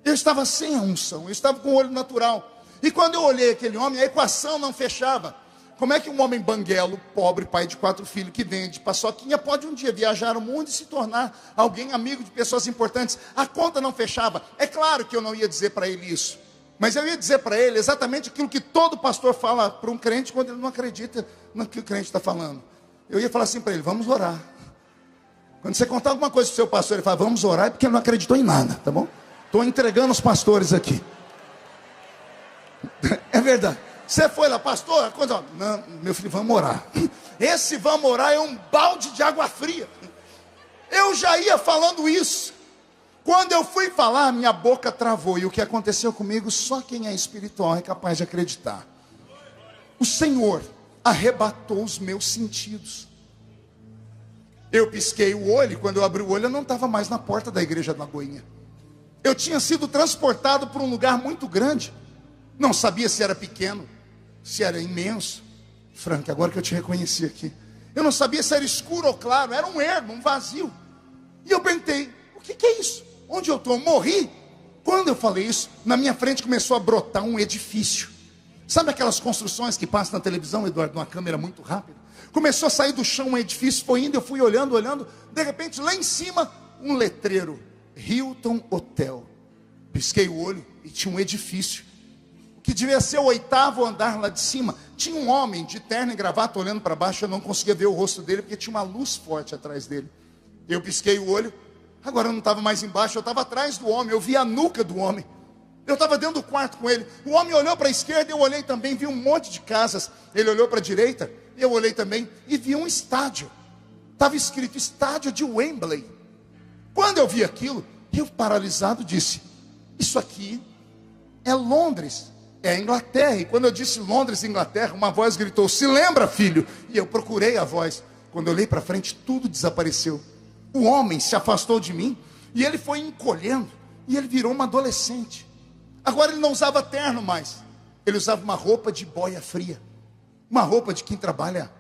Speaker 1: Eu estava sem a unção, eu estava com o olho natural. E quando eu olhei aquele homem, a equação não fechava. Como é que um homem banguelo, pobre, pai de 4 filhos, que vende paçoquinha, pode um dia viajar o mundo e se tornar alguém amigo de pessoas importantes? A conta não fechava. É claro que eu não ia dizer para ele isso, mas eu ia dizer para ele exatamente aquilo que todo pastor fala para um crente quando ele não acredita no que o crente está falando. Eu ia falar assim para ele: vamos orar. Quando você contar alguma coisa para o seu pastor, ele fala: vamos orar, é porque ele não acreditou em nada, tá bom? Estou entregando os pastores aqui. É verdade. Você foi lá, pastor? Não, meu filho, vamos orar. Esse vamos orar é um balde de água fria. Eu já ia falando isso. Quando eu fui falar, minha boca travou. E o que aconteceu comigo, só quem é espiritual é capaz de acreditar. O Senhor arrebatou os meus sentidos. Eu pisquei o olho, e quando eu abri o olho, eu não estava mais na porta da igreja da Lagoinha. Eu tinha sido transportado para um lugar muito grande. Não sabia se era pequeno, se era imenso. Frank, agora que eu te reconheci aqui, eu não sabia se era escuro ou claro. Era um ermo, um vazio. E eu perguntei: o que é isso? Onde eu estou? Morri? Quando eu falei isso, na minha frente começou a brotar um edifício. Sabe aquelas construções que passam na televisão, Eduardo, numa câmera muito rápida? Começou a sair do chão um edifício, foi indo, eu fui olhando. De repente, lá em cima, um letreiro: Hilton Hotel. Pisquei o olho e tinha um edifício, que devia ser o 8º andar lá de cima. Tinha um homem de terno e gravata olhando para baixo. Eu não conseguia ver o rosto dele, porque tinha uma luz forte atrás dele. Eu pisquei o olho. Agora eu não estava mais embaixo, eu estava atrás do homem. Eu vi a nuca do homem. Eu estava dentro do quarto com ele. O homem olhou para a esquerda, eu olhei também. Vi um monte de casas. Ele olhou para a direita, eu olhei também. E vi um estádio. Estava escrito Estádio de Wembley. Quando eu vi aquilo, eu paralisado disse: isso aqui é Londres, é a Inglaterra. E quando eu disse Londres, Inglaterra, uma voz gritou: se lembra, filho? E eu procurei a voz. Quando eu olhei para frente, tudo desapareceu. O homem se afastou de mim e ele foi encolhendo e ele virou uma adolescente. Agora ele não usava terno mais. Ele usava uma roupa de boia fria. Uma roupa de quem trabalha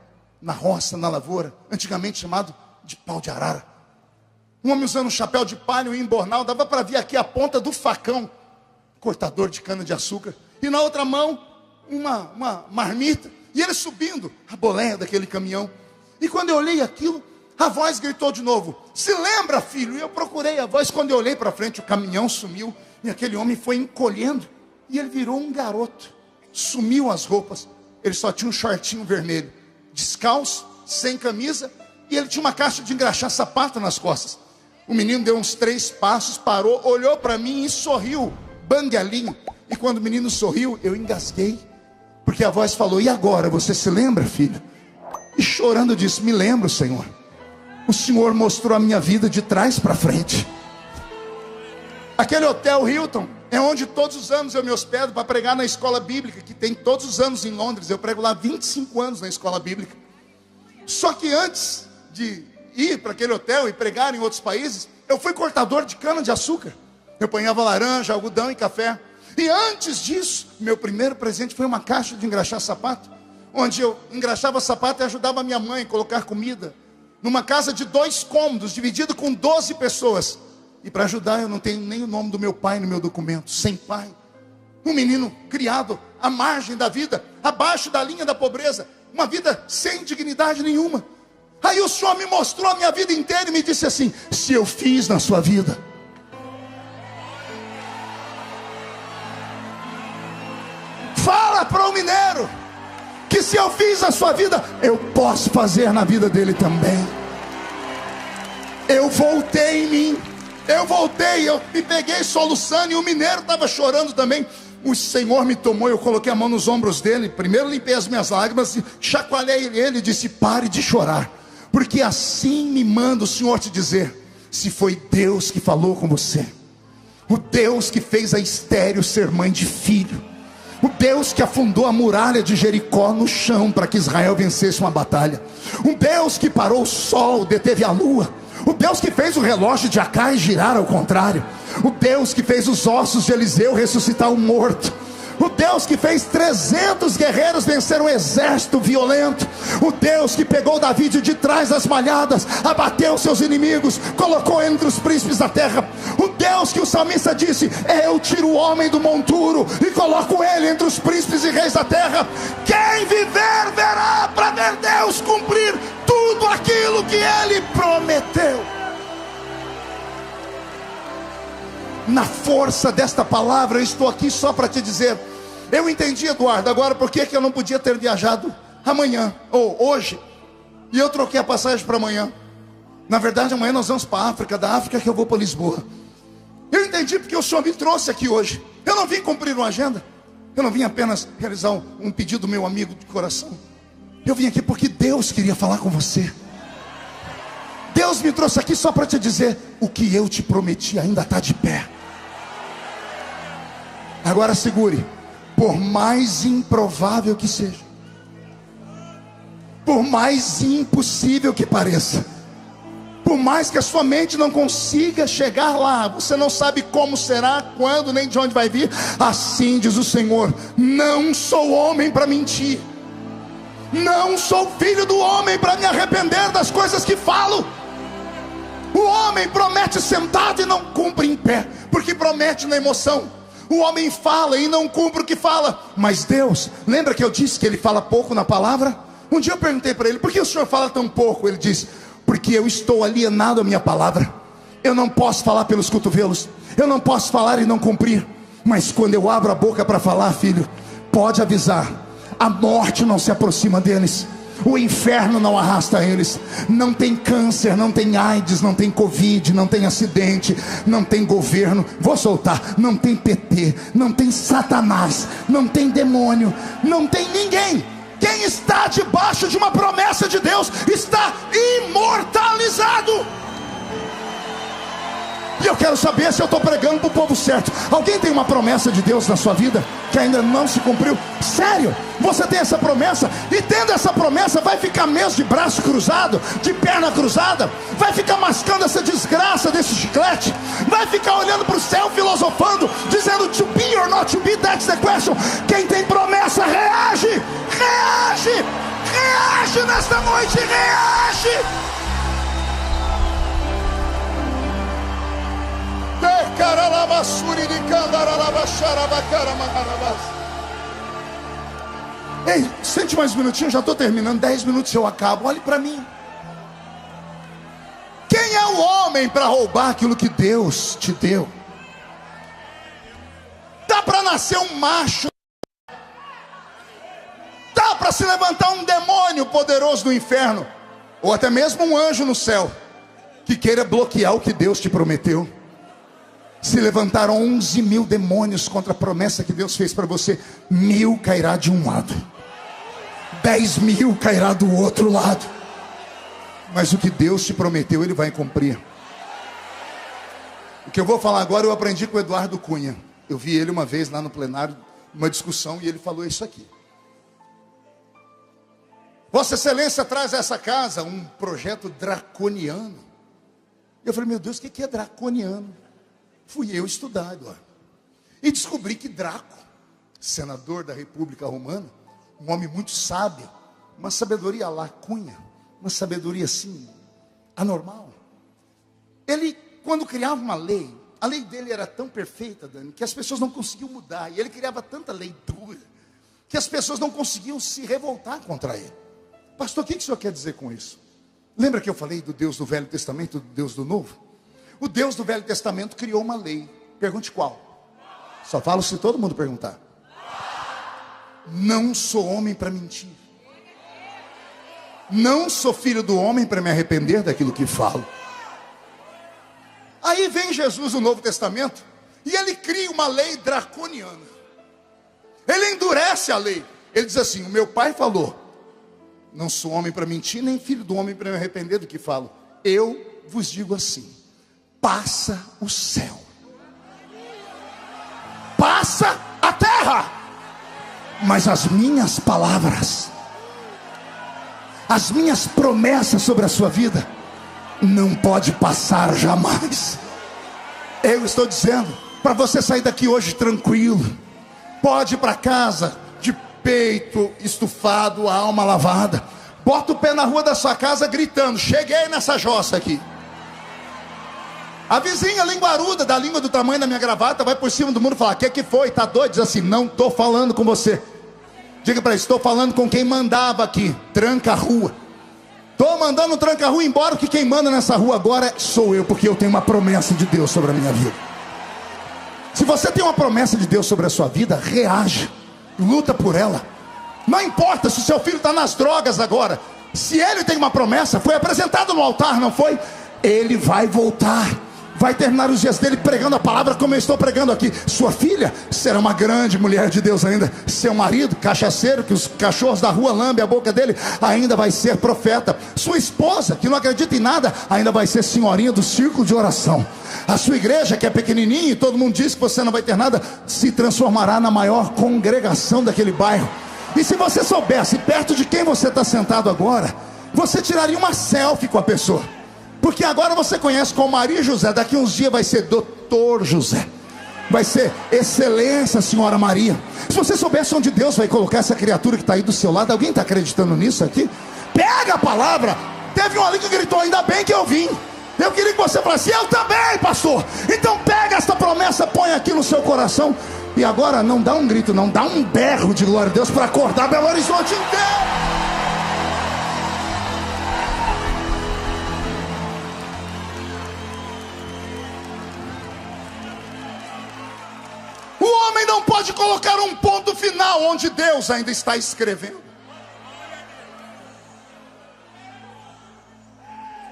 Speaker 1: na roça, na lavoura, antigamente chamado de pau de arara. Um homem usando um chapéu de palha e um embornal, dava para ver aqui a ponta do facão, cortador de cana de açúcar. E na outra mão, uma marmita. E ele subindo a boleia daquele caminhão. E quando eu olhei aquilo, a voz gritou de novo: se lembra, filho? E eu procurei a voz. Quando eu olhei para frente, o caminhão sumiu. E aquele homem foi encolhendo. E ele virou um garoto. Sumiu as roupas. Ele só tinha um shortinho vermelho, descalço, sem camisa. E ele tinha uma caixa de engraxar sapato nas costas. O menino deu uns 3 passos, parou, olhou para mim e sorriu, banguelinho. E quando o menino sorriu, eu engasguei. Porque a voz falou: e agora, você se lembra, filho? E chorando disse: me lembro, Senhor. O Senhor mostrou a minha vida de trás para frente. Aquele hotel Hilton é onde todos os anos eu me hospedo para pregar na escola bíblica, que tem todos os anos em Londres. Eu prego lá há 25 anos na escola bíblica. Só que antes de ir para aquele hotel e pregar em outros países, eu fui cortador de cana de açúcar. Eu apanhava laranja, algodão e café. E antes disso, meu primeiro presente foi uma caixa de engraxar sapato, onde eu engraxava sapato e ajudava a minha mãe a colocar comida, numa casa de 2 cômodos, dividido com 12 pessoas. E para ajudar, eu não tenho nem o nome do meu pai no meu documento. Sem pai. Um menino criado à margem da vida, abaixo da linha da pobreza. Uma vida sem dignidade nenhuma. Aí o Senhor me mostrou a minha vida inteira e me disse assim: se eu fiz na sua vida, fala para o mineiro que se eu fiz na sua vida, eu posso fazer na vida dele também. Eu voltei em mim. Eu me peguei soluçando e o mineiro estava chorando também. O Senhor me tomou, eu coloquei a mão nos ombros dele. Primeiro limpei as minhas lágrimas e chacoalhei ele e disse: pare de chorar, porque assim me manda o Senhor te dizer: se foi Deus que falou com você, o Deus que fez a estéril ser mãe de filho, o Deus que afundou a muralha de Jericó no chão para que Israel vencesse uma batalha, um Deus que parou o sol, deteve a lua, o Deus que fez o relógio de Acai girar ao contrário, o Deus que fez os ossos de Eliseu ressuscitar um morto, o Deus que fez 300 guerreiros vencer um exército violento, o Deus que pegou Davi de trás das malhadas, abateu seus inimigos, colocou entre os príncipes da terra, o Deus que o salmista disse: eu tiro o homem do monturo e coloco ele entre os príncipes e reis da terra. Quem viver verá para ver Deus cumprir tudo aquilo que ele prometeu. Na força desta palavra, eu estou aqui só para te dizer: eu entendi, Eduardo, agora por que eu não podia ter viajado amanhã ou hoje, e eu troquei a passagem para amanhã. Na verdade, amanhã nós vamos para a África, da África que eu vou para Lisboa. Eu entendi porque o Senhor me trouxe aqui hoje. Eu não vim cumprir uma agenda, eu não vim apenas realizar um pedido do meu amigo de coração. Eu vim aqui porque Deus queria falar com você. Deus me trouxe aqui só para te dizer: o que eu te prometi ainda está de pé. Agora segure. Por mais improvável que seja, por mais impossível que pareça, por mais que a sua mente não consiga chegar lá, você não sabe como será, quando, nem de onde vai vir, assim diz o Senhor: não sou homem para mentir, não sou filho do homem para me arrepender das coisas que falo. O homem promete sentado e não cumpre em pé, porque promete na emoção. O homem fala e não cumpre o que fala. Mas Deus, lembra que eu disse que Ele fala pouco na palavra? Um dia eu perguntei para Ele: por que o Senhor fala tão pouco? Ele disse: porque eu estou alienado à minha palavra. Eu não posso falar pelos cotovelos, eu não posso falar e não cumprir. Mas quando eu abro a boca para falar, filho, pode avisar: a morte não se aproxima deles, o inferno não arrasta eles. Não tem câncer, não tem AIDS, não tem Covid, não tem acidente, não tem governo, vou soltar, não tem PT, não tem Satanás, não tem demônio, não tem ninguém. Quem está debaixo de uma promessa de Deus está imortalizado. E eu quero saber se eu estou pregando para o povo certo. Alguém tem uma promessa de Deus na sua vida que ainda não se cumpriu? Sério, você tem essa promessa? E tendo essa promessa, vai ficar mesmo de braço cruzado, de perna cruzada? Vai ficar mascando essa desgraça desse chiclete? Vai ficar olhando para o céu, filosofando, dizendo to be or not to be, that's the question. Quem tem promessa, reage! Reage! Reage nesta noite, reage! Ei, sente mais um minutinho, já estou terminando, 10 minutos eu acabo. Olhe para mim. Quem é o homem para roubar aquilo que Deus te deu? Dá para nascer um macho, dá para se levantar um demônio poderoso do inferno, ou até mesmo um anjo no céu, que queira bloquear o que Deus te prometeu. Se levantaram 11 mil demônios contra a promessa que Deus fez para você. 1000 cairá de um lado, 10 mil cairá do outro lado. Mas o que Deus te prometeu, Ele vai cumprir. O que eu vou falar agora, eu aprendi com o Eduardo Cunha. Eu vi ele uma vez lá no plenário, numa discussão, e ele falou isso aqui: Vossa Excelência traz a essa casa um projeto draconiano. Eu falei, meu Deus, o que é draconiano? Fui eu estudar, Eduardo, e descobri que Draco, senador da República Romana, um homem muito sábio, uma sabedoria lá Cunha, uma sabedoria assim, anormal. Ele, quando criava uma lei, a lei dele era tão perfeita, Dani, que as pessoas não conseguiam mudar. E ele criava tanta lei dura, que as pessoas não conseguiam se revoltar contra ele. Pastor, o que o senhor quer dizer com isso? Lembra que eu falei do Deus do Velho Testamento, do Deus do Novo? O Deus do Velho Testamento criou uma lei. Pergunte qual? Só falo se todo mundo perguntar. Não sou homem para mentir. Não sou filho do homem para me arrepender daquilo que falo. Aí vem Jesus no Novo Testamento e ele cria uma lei draconiana. Ele endurece a lei. Ele diz assim: o meu pai falou, não sou homem para mentir, nem filho do homem para me arrepender do que falo. Eu vos digo assim: passa o céu, passa a terra, mas as minhas palavras, as minhas promessas sobre a sua vida, não pode passar jamais. Eu estou dizendo para você sair daqui hoje tranquilo. Pode ir para casa de peito estufado, a alma lavada. Bota o pé na rua da sua casa gritando: cheguei nessa jossa aqui. A vizinha linguaruda, da língua do tamanho da minha gravata, vai por cima do muro e fala: que foi? Tá doido? Diz assim: não estou falando com você. Diga para ele: estou falando com quem mandava aqui. Tranca a rua. Estou mandando um tranca-rua embora, que quem manda nessa rua agora sou eu, porque eu tenho uma promessa de Deus sobre a minha vida. Se você tem uma promessa de Deus sobre a sua vida, reage, luta por ela. Não importa se o seu filho está nas drogas agora. Se ele tem uma promessa, foi apresentado no altar, não foi? Ele vai voltar, vai terminar os dias dele pregando a palavra como eu estou pregando aqui. Sua filha será uma grande mulher de Deus ainda. Seu marido, cachaceiro, que os cachorros da rua lambem a boca dele, ainda vai ser profeta. Sua esposa, que não acredita em nada, ainda vai ser senhorinha do círculo de oração. A sua igreja, que é pequenininha e todo mundo diz que você não vai ter nada, se transformará na maior congregação daquele bairro. E se você soubesse perto de quem você está sentado agora, você tiraria uma selfie com a pessoa. Porque agora você conhece como Maria José, daqui uns dias vai ser Doutor José, vai ser Excelência Senhora Maria. Se você soubesse onde Deus vai colocar essa criatura que está aí do seu lado, alguém está acreditando nisso aqui? Pega a palavra. Teve um ali que gritou: ainda bem que eu vim. Eu queria que você falasse: eu também, pastor. Então pega essa promessa, põe aqui no seu coração. E agora não dá um grito, não, dá um berro de glória a Deus para acordar Belo Horizonte inteiro. O homem não pode colocar um ponto final onde Deus ainda está escrevendo.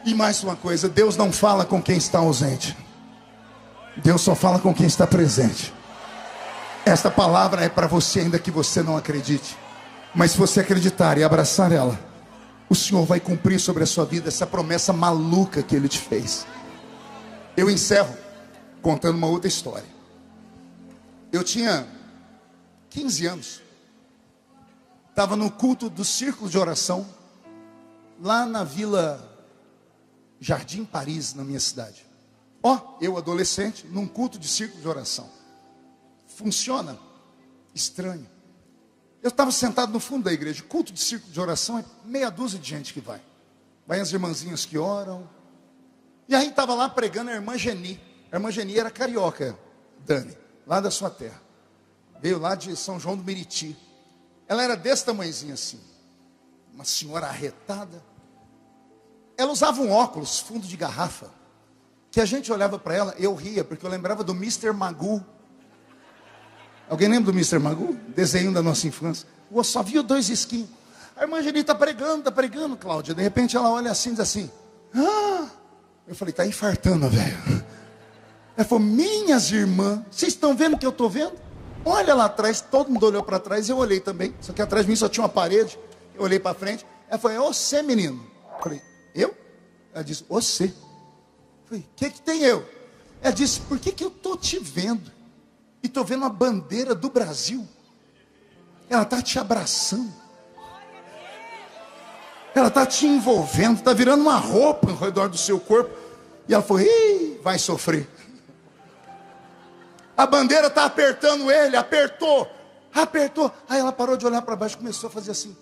Speaker 1: E mais uma coisa: Deus não fala com quem está ausente. Deus só fala com quem está presente. Esta palavra é para você, ainda que você não acredite. Mas se você acreditar e abraçar ela, o Senhor vai cumprir sobre a sua vida essa promessa maluca que Ele te fez. Eu encerro contando uma outra história. Eu tinha 15 anos. Estava no culto do círculo de oração, lá na Vila Jardim Paris, na minha cidade. Eu adolescente, num culto de círculo de oração. Funciona estranho. Eu estava sentado no fundo da igreja. Culto de círculo de oração é meia dúzia de gente que vai. Vai as irmãzinhas que oram. E aí estava lá pregando a irmã Geni. A irmã Geni era carioca, Dani, lá da sua terra. Veio lá de São João do Meriti. Ela era desse tamanhozinho assim. Uma senhora arretada. Ela usava um óculos, fundo de garrafa. Que a gente olhava para ela, eu ria, porque eu lembrava do Mr. Magoo. Alguém lembra do Mr. Magoo? Desenho da nossa infância. Eu só via 2 esquinhos. A irmã Geni está pregando, Cláudia. De repente ela olha assim e diz assim: Eu falei, está infartando, velho. Ela falou, minhas irmãs, vocês estão vendo o que eu estou vendo? Olha lá atrás, todo mundo olhou para trás, eu olhei também. Só que atrás de mim só tinha uma parede. Eu olhei para frente. Ela falou, é você, menino. Eu falei, eu? Ela disse, você. Eu falei, o que tem eu? Ela disse, por que eu estou te vendo? E estou vendo a bandeira do Brasil. Ela está te abraçando. Ela está te envolvendo. Está virando uma roupa ao redor do seu corpo. E ela falou, vai sofrer. A bandeira está apertando ele. Apertou. Aí ela parou de olhar para baixo e começou a fazer assim.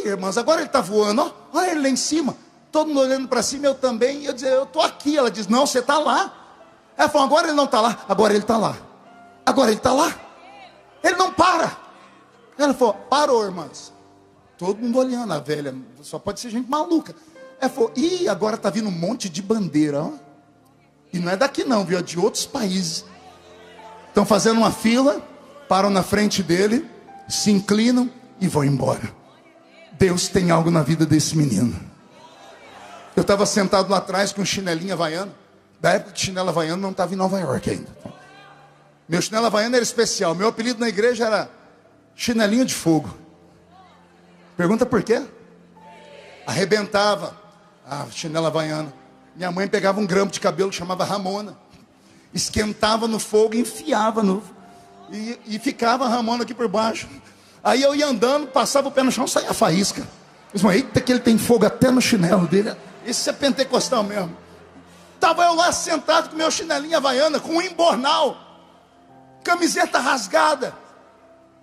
Speaker 1: Irmãs, agora ele está voando. Olha ele lá em cima. Todo mundo olhando para cima, eu também. E eu dizia, eu estou aqui. Ela diz, não, você está lá. Ela falou, agora ele não está lá. Agora ele está lá. Agora ele está lá. Ele não para. Ela falou, parou, irmãs. Todo mundo olhando, a velha, só pode ser gente maluca. Ela falou, agora está vindo um monte de bandeira. Ó. E não é daqui não, viu? É de outros países. Estão fazendo uma fila, param na frente dele, se inclinam e vão embora. Deus tem algo na vida desse menino. Eu estava sentado lá atrás com um chinelinho havaiano. Da época que chinelo havaiano não estava em Nova York ainda. Meu chinelo havaiano era especial. Meu apelido na igreja era chinelinho de fogo. Pergunta por quê? Arrebentava a chinela havaiana. Minha mãe pegava um grampo de cabelo que chamava Ramona. Esquentava no fogo e enfiava e ficava Ramona aqui por baixo. Aí eu ia andando, passava o pé no chão, saía a faísca. Eu disse, eita que ele tem fogo até no chinelo dele. Isso é pentecostal mesmo. Estava eu lá sentado com meu chinelinho havaiana, com um embornal, camiseta rasgada.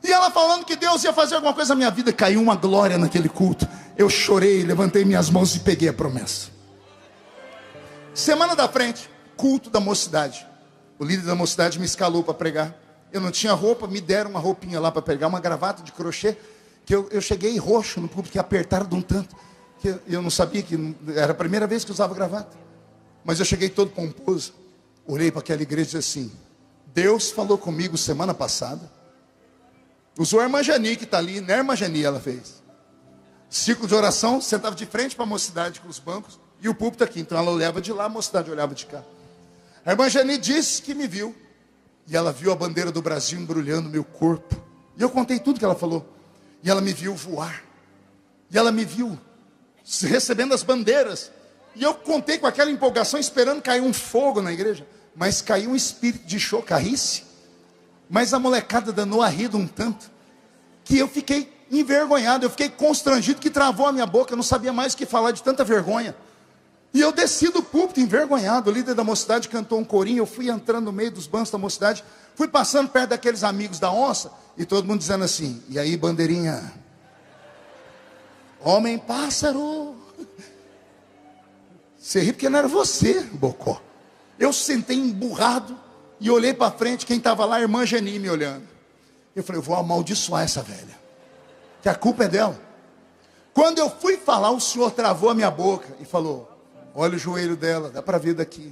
Speaker 1: E ela falando que Deus ia fazer alguma coisa na minha vida. Caiu uma glória naquele culto. Eu chorei, levantei minhas mãos e peguei a promessa. Semana da frente, culto da mocidade. O líder da mocidade me escalou para pregar. Eu não tinha roupa, me deram uma roupinha lá para pregar, uma gravata de crochê. Que eu cheguei roxo no público, que apertaram de um tanto. Que eu não sabia que era a primeira vez que eu usava gravata. Mas eu cheguei todo pomposo. Olhei para aquela igreja e disse assim, Deus falou comigo semana passada. Usou a irmã Jani que está ali, né, irmã Jani, ela fez. Círculo de oração, sentava de frente para a mocidade com os bancos. E o púlpito aqui, então ela olhava de lá, a mocidade olhava de cá. A irmã Jani disse que me viu. E ela viu a bandeira do Brasil embrulhando meu corpo. E eu contei tudo que ela falou. E ela me viu voar. E ela me viu recebendo as bandeiras. E eu contei com aquela empolgação, esperando cair um fogo na igreja. Mas caiu um espírito de chocarrice. Mas a molecada danou a rir de um tanto, que eu fiquei envergonhado, eu fiquei constrangido, que travou a minha boca, eu não sabia mais o que falar de tanta vergonha. E eu desci do púlpito envergonhado. O líder da mocidade cantou um corinho, eu fui entrando no meio dos bancos da mocidade, fui passando perto daqueles amigos da onça, e todo mundo dizendo assim, e aí bandeirinha, homem pássaro. Você ri porque não era você, Bocó. Eu sentei emburrado, e olhei para frente, quem estava lá, a irmã Geni me olhando. Eu falei, eu vou amaldiçoar essa velha, que a culpa é dela. Quando eu fui falar, o Senhor travou a minha boca e falou, olha o joelho dela, dá para ver daqui.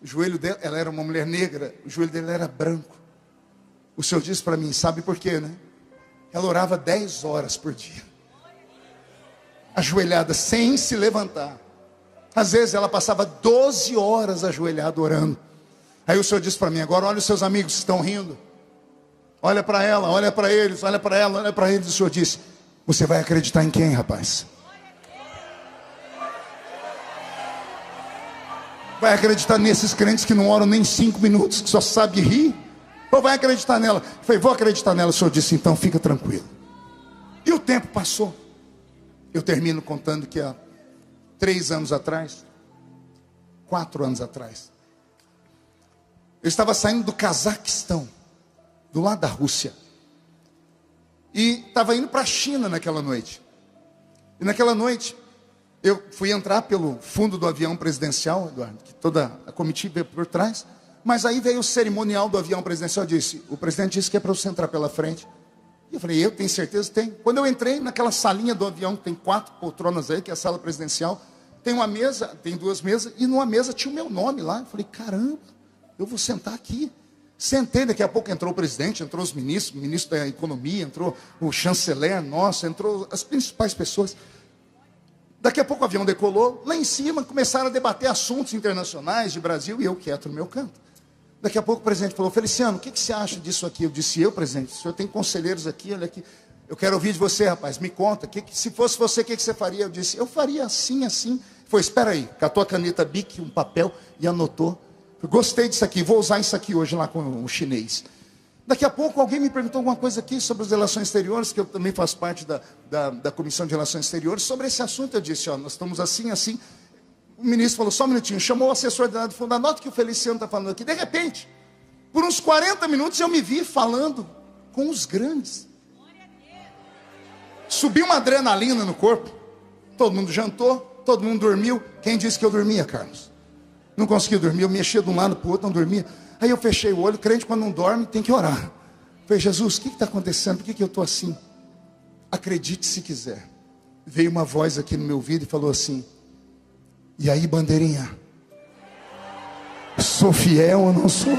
Speaker 1: O joelho dela, ela era uma mulher negra, o joelho dela era branco. O Senhor disse para mim, sabe por quê, né? Ela orava 10 horas por dia, ajoelhada, sem se levantar. Às vezes ela passava 12 horas ajoelhada orando. Aí o Senhor disse para mim, agora olha os seus amigos que estão rindo. Olha para ela, olha para eles, olha para ela, olha para eles. O Senhor disse, você vai acreditar em quem, rapaz? Vai acreditar nesses crentes que não oram nem 5 minutos, que só sabe rir? Ou vai acreditar nela? Eu falei, vou acreditar nela. O senhor disse, então fica tranquilo. E o tempo passou. Eu termino contando que há 3 anos atrás, 4 anos atrás, eu estava saindo do Cazaquistão, do lado da Rússia, e estava indo para a China naquela noite. E naquela noite, eu fui entrar pelo fundo do avião presidencial, Eduardo, que toda a comitiva veio por trás. Mas aí veio o cerimonial do avião presidencial, o presidente disse que é para você entrar pela frente. E eu falei, eu tenho certeza? Tem. Quando eu entrei naquela salinha do avião, tem 4 poltronas aí, que é a sala presidencial, tem uma mesa, tem 2 mesas, e numa mesa tinha o meu nome lá. Eu falei, caramba, eu vou sentar aqui. Sentei, daqui a pouco entrou o presidente, entrou os ministros, o ministro da economia, entrou o chanceler nosso, entrou as principais pessoas. Daqui a pouco o avião decolou, lá em cima começaram a debater assuntos internacionais de Brasil, e eu quieto no meu canto. Daqui a pouco o presidente falou, Feliciano, o que você acha disso aqui? Eu disse, presidente, o senhor tem conselheiros aqui, olha aqui. Eu quero ouvir de você, rapaz, me conta. Se fosse você, o que você faria? Eu disse, eu faria assim, assim. Foi, espera aí, catou a caneta Bic, um papel e anotou. Eu gostei disso aqui, vou usar isso aqui hoje lá com o chinês. Daqui a pouco alguém me perguntou alguma coisa aqui sobre as relações exteriores, que eu também faço parte da Comissão de Relações Exteriores. Sobre esse assunto eu disse, nós estamos assim, assim. O ministro falou, só um minutinho, chamou o assessor do fundo, anota que o Feliciano está falando aqui. De repente, por uns 40 minutos eu me vi falando com os grandes. Subiu uma adrenalina no corpo. Todo mundo jantou, todo mundo dormiu. Quem disse que eu dormia, Carlos? Não conseguia dormir, eu mexia de um lado para o outro, não dormia. Aí eu fechei o olho, crente quando não dorme tem que orar. Falei, Jesus, o que está acontecendo? Por que eu estou assim? Acredite se quiser. Veio uma voz aqui no meu ouvido e falou assim, e aí, bandeirinha? Sou fiel ou não sou?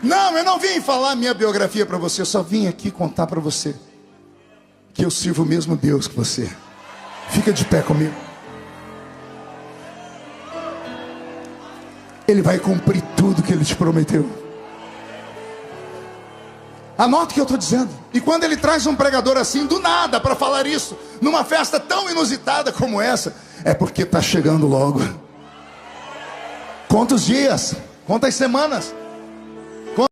Speaker 1: Não, eu não vim falar minha biografia para você, eu só vim aqui contar para você que eu sirvo o mesmo Deus que você. Fica de pé comigo. Ele vai cumprir tudo que Ele te prometeu. Anota o que eu estou dizendo. E quando Ele traz um pregador assim, do nada, para falar isso, numa festa tão inusitada como essa, é porque está chegando logo. Conta os dias, conta as semanas.